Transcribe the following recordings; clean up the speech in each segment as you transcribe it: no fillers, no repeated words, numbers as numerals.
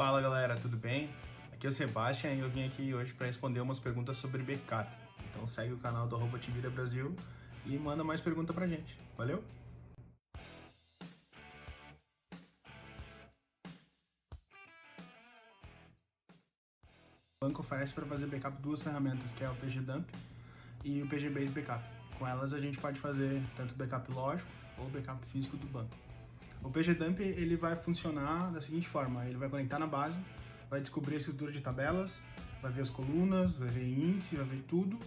Fala galera, tudo bem? Aqui é o Sebastian e eu vim aqui hoje para responder umas perguntas sobre backup. Então segue o canal do @Tivida Brasil e manda mais pergunta pra gente. Valeu? O banco oferece para fazer backup duas ferramentas, que é o pgdump e o pgbase backup. Com elas a gente pode fazer tanto backup lógico ou backup físico do banco. O pgdump ele vai funcionar da seguinte forma: ele vai conectar na base, vai descobrir a estrutura de tabelas, vai ver as colunas, vai ver índice, vai ver tudo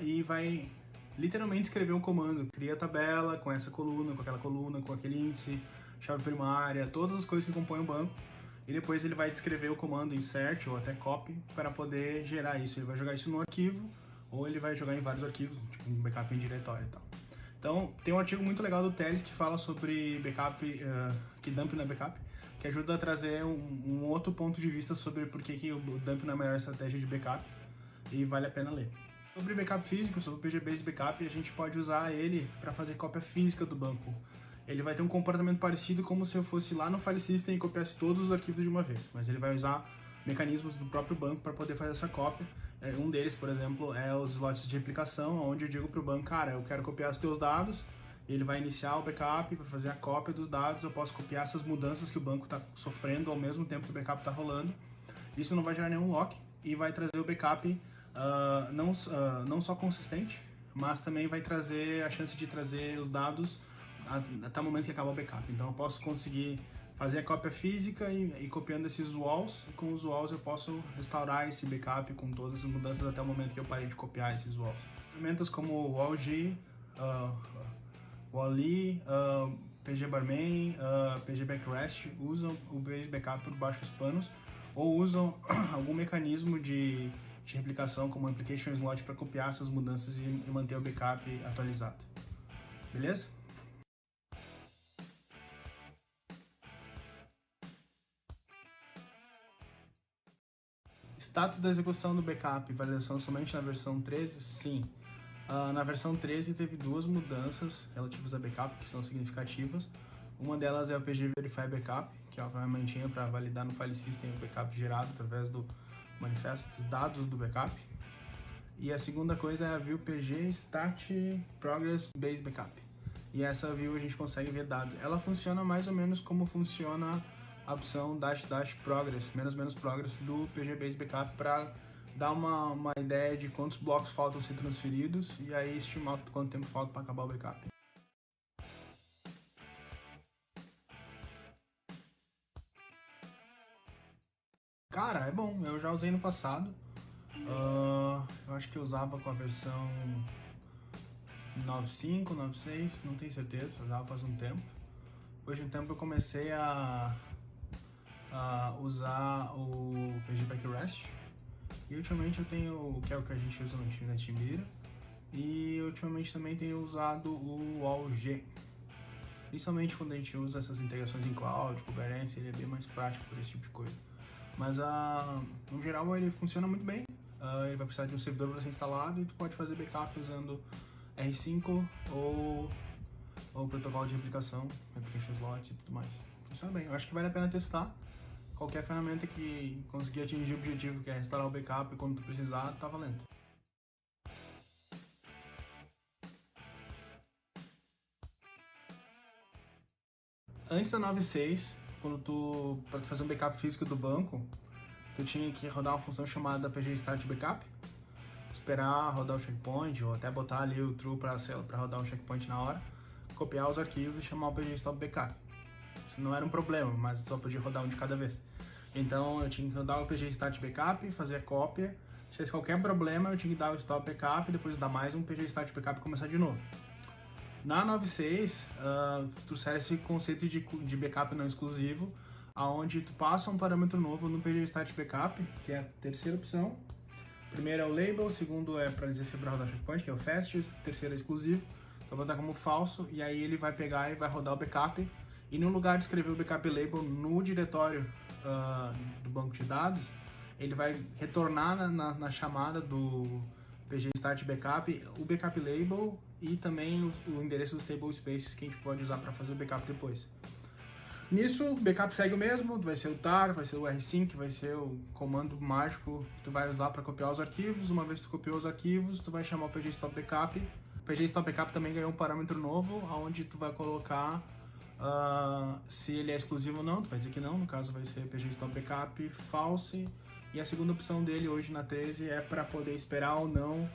e vai literalmente escrever um comando. Cria a tabela com essa coluna, com aquela coluna, com aquele índice, chave primária, todas as coisas que compõem o banco. E depois ele vai descrever o comando insert ou até copy para poder gerar isso. Ele vai jogar isso no arquivo ou ele vai jogar em vários arquivos, tipo um backup em diretório e tal. Então, tem um artigo muito legal do Teles que fala sobre backup, que dump não é backup, que ajuda a trazer um outro ponto de vista sobre por que o dump não é a melhor estratégia de backup e vale a pena ler. Sobre backup físico, sobre o pgbase backup, a gente pode usar ele para fazer cópia física do banco. Ele vai ter um comportamento parecido como se eu fosse lá no file system e copiasse todos os arquivos de uma vez, mas ele vai usar mecanismos do próprio banco para poder fazer essa cópia. Um deles, por exemplo, é os slots de replicação, onde eu digo para o banco, cara, eu quero copiar os teus dados, ele vai iniciar o backup para fazer a cópia dos dados, eu posso copiar essas mudanças que o banco está sofrendo ao mesmo tempo que o backup está rolando. Isso não vai gerar nenhum lock e vai trazer o backup não só consistente, mas também vai trazer a chance de trazer os dados até o momento que acabar o backup. Então eu posso conseguir fazer a cópia física e copiando esses walls, e com os walls eu posso restaurar esse backup com todas as mudanças até o momento que eu parei de copiar esses walls. Ferramentas como o WallG, Wally, pgbarman, pgbackrest usam o base backup por baixo dos panos ou usam algum mecanismo de replicação como application slot para copiar essas mudanças e manter o backup atualizado. Beleza? Status da execução do backup e validação somente na versão 13? Sim. Na versão 13 teve duas mudanças relativas a backup que são significativas. Uma delas é o pgverify backup, que é uma ferramentinha para validar no file system o backup gerado através do manifesto dos dados do backup. E a segunda coisa é a view pg start progress base backup. E essa view a gente consegue ver dados. Ela funciona mais ou menos como funciona a opção -progress, menos progress do pgbase backup para dar uma ideia de quantos blocos faltam ser transferidos e aí estimar quanto tempo falta para acabar o backup. Cara, é bom, eu já usei no passado. Eu acho que eu usava com a versão 9.5, 9.6, não tenho certeza, eu usava faz um tempo. Depois de um tempo eu comecei a usar o pgbackrest e ultimamente eu tenho, que é o que a gente usa no Tivida, e ultimamente também tenho usado o WallG. Principalmente quando a gente usa essas integrações em cloud, Kubernetes, ele é bem mais prático por esse tipo de coisa. Mas no geral ele funciona muito bem, ele vai precisar de um servidor para ser instalado e tu pode fazer backup usando R5 ou protocolo de replicação, application slot e tudo mais. Funciona bem, eu acho que vale a pena testar. Qualquer ferramenta que conseguir atingir o objetivo, que é restaurar o backup quando tu precisar, tá valendo. Antes da 9.6, para tu fazer um backup físico do banco, tu tinha que rodar uma função chamada pgStartBackup, esperar rodar o checkpoint, ou até botar ali o true para rodar o checkpoint na hora, copiar os arquivos e chamar o pgStopBackup. Isso não era um problema, mas só podia rodar um de cada vez. Então eu tinha que rodar o pgStartBackup, fazer a cópia. Se tivesse qualquer problema, eu tinha que dar o stop backup, depois dar mais um pgStartBackup e começar de novo. Na 9.6, trouxeram esse conceito de backup não exclusivo, onde tu passa um parâmetro novo no pgStartBackup, que é a terceira opção. Primeiro é o label, segundo é para dizer se é para rodar checkpoint, que é o fast, o terceiro é exclusivo. Então vou botar como falso, e aí ele vai pegar e vai rodar o backup. E no lugar de escrever o backup label no diretório do banco de dados, ele vai retornar na chamada do pgStartBackup o backup label e também o endereço dos table spaces que a gente pode usar para fazer o backup depois. Nisso, o backup segue o mesmo, vai ser o tar, vai ser o rsync, vai ser o comando mágico que tu vai usar para copiar os arquivos. Uma vez que tu copiou os arquivos, tu vai chamar o pgstopbackup. O pgstopbackup também ganhou um parâmetro novo, onde tu vai colocar se ele é exclusivo ou não. Tu vai dizer que não, no caso vai ser pgstopbackup false. E a segunda opção dele hoje na 13 é para poder esperar ou não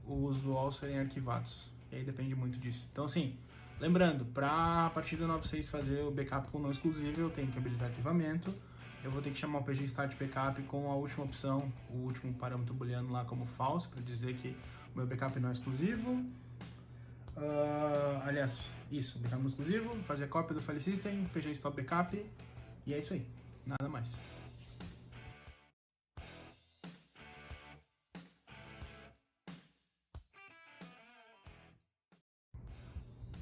os UOL serem arquivados. E aí depende muito disso. Então assim, lembrando, para a partir do 9.6 fazer o backup com não exclusivo, eu tenho que habilitar arquivamento. Eu vou ter que chamar o pg start backup com a última opção, o último parâmetro booleano lá como false, para dizer que o meu backup não é exclusivo. Aliás, isso, backup não exclusivo, fazer a cópia do file system, pg stop backup, e é isso aí, nada mais.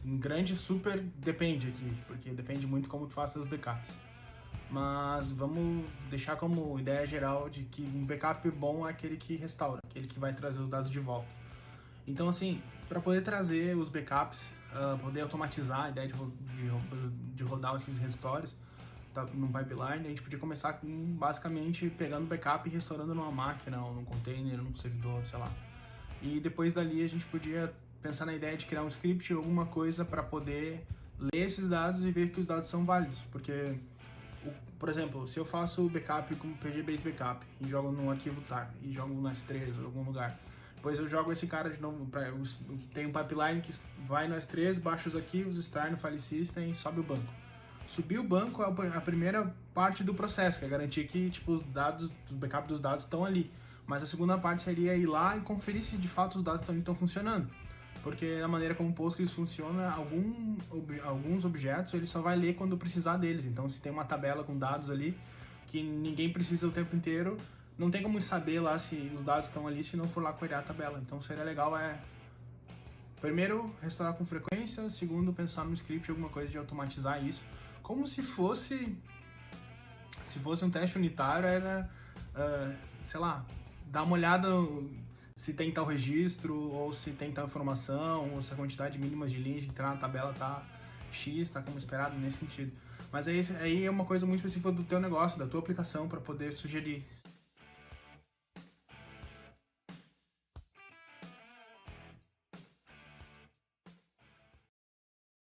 Um grande super depende aqui, porque depende muito como tu faça os backups. Mas vamos deixar como ideia geral de que um backup bom é aquele que restaura, aquele que vai trazer os dados de volta. Então assim, para poder trazer os backups, poder automatizar a ideia de rodar esses restores num pipeline, a gente podia começar com, basicamente pegando backup e restaurando numa máquina, ou num container, num servidor, sei lá. E depois dali a gente podia pensar na ideia de criar um script ou alguma coisa para poder ler esses dados e ver que os dados são válidos, porque, por exemplo, se eu faço o backup com pgbase backup e jogo num arquivo tar e jogo no S3 ou em algum lugar, depois eu jogo esse cara de novo, tem um pipeline que vai no S3, baixa os arquivos, extrai no file system e sobe o banco. Subir o banco é a primeira parte do processo, que é garantir que tipo, os dados, o backup dos dados estão ali. Mas a segunda parte seria ir lá e conferir se de fato os dados estão funcionando. Porque a maneira como o Postgres funciona, alguns objetos ele só vai ler quando precisar deles. Então, se tem uma tabela com dados ali que ninguém precisa o tempo inteiro, não tem como saber lá se os dados estão ali se não for lá querer a tabela. Então, seria legal primeiro, restaurar com frequência. Segundo, pensar no script, alguma coisa de automatizar isso. Como se fosse um teste unitário, era, sei lá, dar uma olhada se tem tal registro, ou se tem tal informação, ou se a quantidade mínima de linhas de entrar na tabela tá X, tá como esperado nesse sentido. Mas aí é uma coisa muito específica do teu negócio, da tua aplicação, para poder sugerir